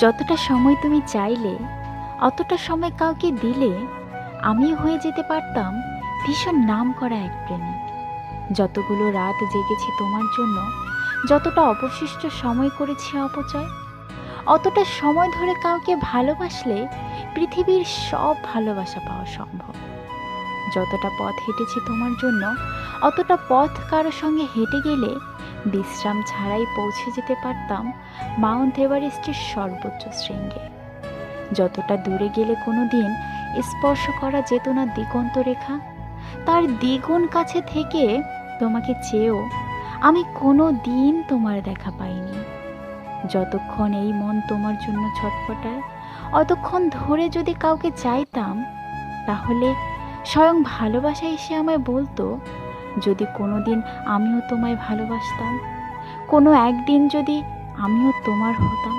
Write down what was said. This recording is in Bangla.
যতটা সময় তুমি চাইলে, অতটা সময় কাউকে দিলে আমিও হয়ে যেতে পারতাম ভীষণ নামকরা এক প্রেমিক। যতগুলো রাত জেগেছি তোমার জন্য, যতটা অবশিষ্ট সময় করেছি অপচয়, অতটা সময় ধরে কাউকে ভালোবাসলে পৃথিবীর সব ভালোবাসা পাওয়া সম্ভব। যতটা পথ হেঁটেছি তোমার জন্য, অতটা পথ কারো সঙ্গে হেঁটে গেলে বিশ্রাম ছাড়াই পৌঁছে যেতে পারতাম মাউন্ট এভারেস্টের সর্বোচ্চ শৃঙ্গে। যতটা দূরে গেলে কোনো দিন স্পর্শ করা যেত না দিগন্ত রেখা, তার দ্বিগুণ কাছে থেকে তোমাকে চেয়েও আমি কোনো দিন তোমার দেখা পাইনি। যতক্ষণ এই মন তোমার জন্য ছটফটায়, অতক্ষণ ধরে যদি কাউকে চাইতাম, তাহলে স্বয়ং ভালোবাসা এসে আমায় বলতো, যদি কোনো দিন আমিও তোমায় ভালোবাসতাম, কোনো একদিন যদি আমিও তোমার হতাম।